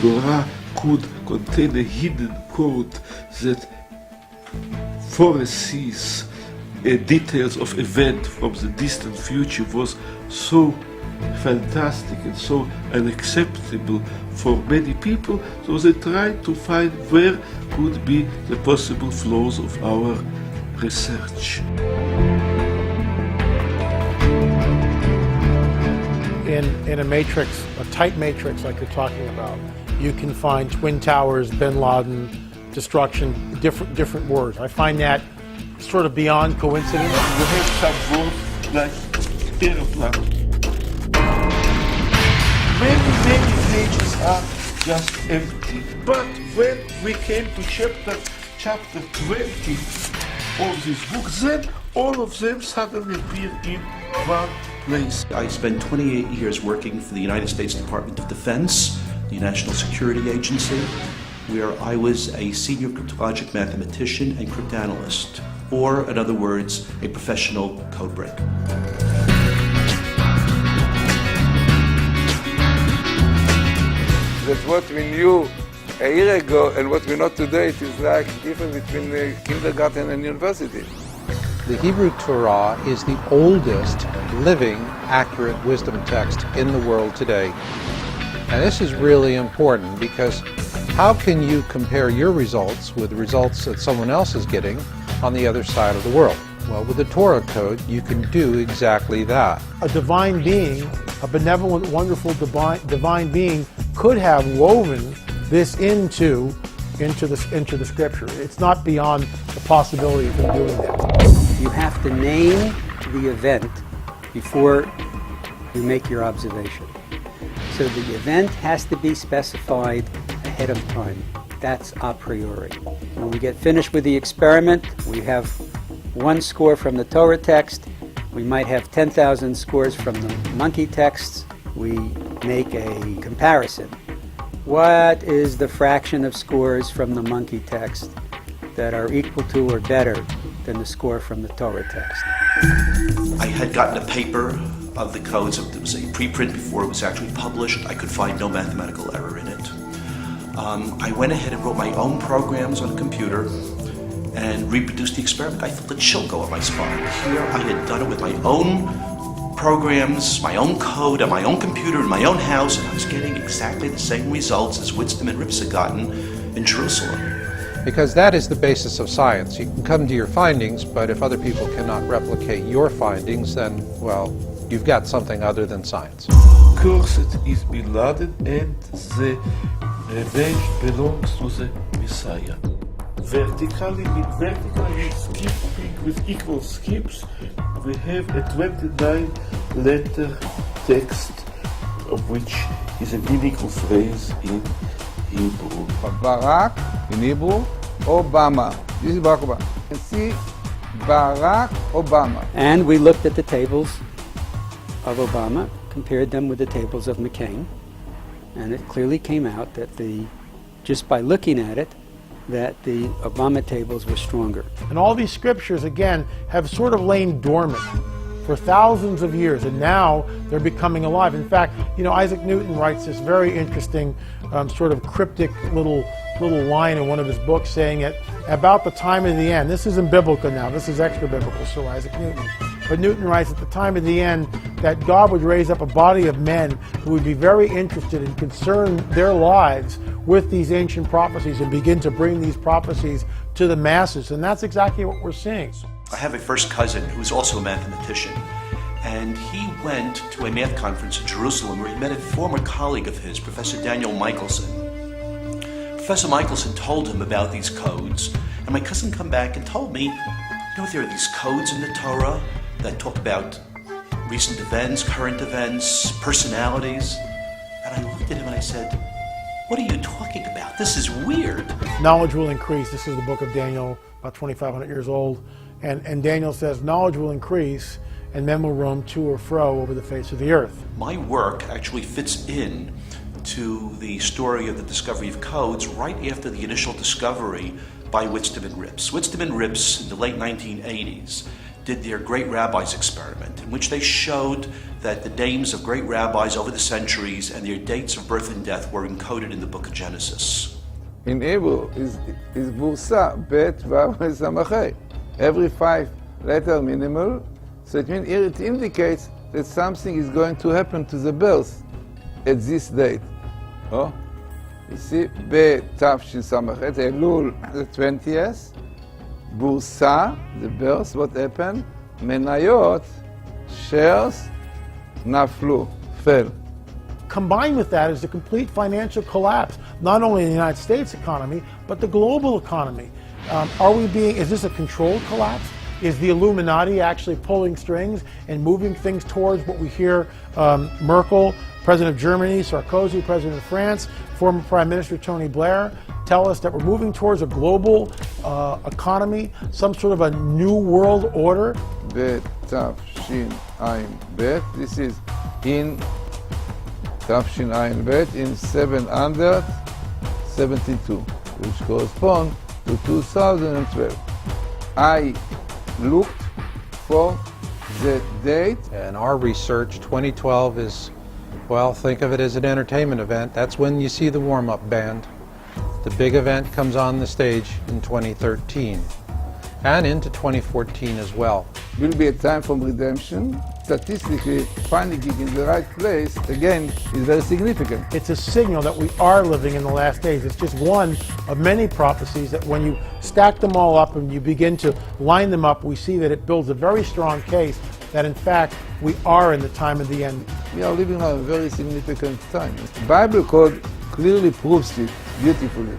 Torah could contain a hidden code that foresees details of event from the distant future was so fantastic and so unacceptable for many people, so they tried to find where could be the possible flaws of our research. In a matrix, a tight matrix like you're talking about, you can find Twin Towers, Bin Laden, destruction, different words. I find that sort of beyond coincidence. You have some words like aeroplane. Many pages are just empty. But when we came to chapter 20 of this book, then all of them suddenly appear in one place. I spent 28 years working for the United States Department of Defense, the National Security Agency, where I was a senior cryptologic mathematician and cryptanalyst, or in other words, a professional code breaker. That what we knew a year ago and what we know today, it is like difference between kindergarten and university. The Hebrew Torah is the oldest living, accurate wisdom text in the world today. And this is really important because how can you compare your results with the results that someone else is getting on the other side of the world? Well, with the Torah Code, you can do exactly that. A divine being, a benevolent, wonderful divine being could have woven this into the scripture. It's not beyond the possibility of him doing that. You have to name the event before you make your observation. So the event has to be specified ahead of time. That's a priori. When we get finished with the experiment, we have one score from the Torah text. We might have 10,000 scores from the monkey texts. We make a comparison. What is the fraction of scores from the monkey text that are equal to or better than the score from the Torah text? I had gotten a paper of the codes. It was a preprint before it was actually published. I could find no mathematical error in it. I went ahead and wrote my own programs on a computer and reproduced the experiment. I felt a chill go up my spine. Here I had done it with my own programs, my own code, on my own computer, in my own house, and I was getting exactly the same results as Winston and Rips had gotten in Jerusalem. Because that is the basis of science. You can come to your findings, but if other people cannot replicate your findings, then, well, you've got something other than science. Cursed is Bin Laden, and the revenge belongs to the Messiah. Vertically skipping with equal skips, we have a 29-letter text, of which is a meaningful phrase in Hebrew. Barak in Hebrew, Obama. This is Barack Obama. You can see Barack Obama. And we looked at the tables of Obama, compared them with the tables of McCain, and it clearly came out that just by looking at it, that the Obama tables were stronger. And all these scriptures, again, have sort of lain dormant for thousands of years, and now they're becoming alive. In fact, Isaac Newton writes this very interesting, sort of cryptic little line in one of his books saying that about the time of the end, this isn't biblical now, this is extra biblical, so Isaac Newton. But Newton writes at the time of the end that God would raise up a body of men who would be very interested and concern their lives with these ancient prophecies and begin to bring these prophecies to the masses. And that's exactly what we're seeing. I have a first cousin who is also a mathematician, and he went to a math conference in Jerusalem where he met a former colleague of his, Professor Daniel Michelson. Professor Michelson told him about these codes, and my cousin come back and told me, there are these codes in the Torah that talk about recent events, current events, personalities. And I looked at him and I said, what are you talking about? This is weird. Knowledge will increase. This is the book of Daniel, about 2,500 years old. And Daniel says, knowledge will increase and men will roam to or fro over the face of the earth. My work actually fits in to the story of the discovery of codes right after the initial discovery by Winston and Rips. Winston and Rips in the late 1980s did their great rabbis experiment, in which they showed that the names of great rabbis over the centuries and their dates of birth and death were encoded in the book of Genesis. In Hebrew is Bursa, Bet, Vav, Samachay. Every 5-letter minimal. So it means here it indicates that something is going to happen to the birth at this date. Oh, you see, Bet, Tav, Shin, Samachet, Elul, the 20th. Bursa, the birth, what happened? Menayot, shares, Naflu, fell. Combined with that is the complete financial collapse, not only in the United States economy, but the global economy. Is this a controlled collapse? Is the Illuminati actually pulling strings and moving things towards what we hear Merkel, President of Germany, Sarkozy, President of France, former Prime Minister Tony Blair, tell us that we're moving towards a global economy, some sort of a new world order? Bet, Tav, Shin, Ayin, Bet. This is in Tafshin Ayin Bet in 772, which corresponds to 2012. I looked for the date. And our research, 2012 is, well, think of it as an entertainment event. That's when you see the warm-up band. The big event comes on the stage in 2013 and into 2014 as well. Will be a time for redemption. Statistically, finding it in the right place, again, is very significant. It's a signal that we are living in the last days. It's just one of many prophecies that when you stack them all up and you begin to line them up, we see that it builds a very strong case that in fact we are in the time of the end. We are living in a very significant time. The Bible code clearly proves it beautifully.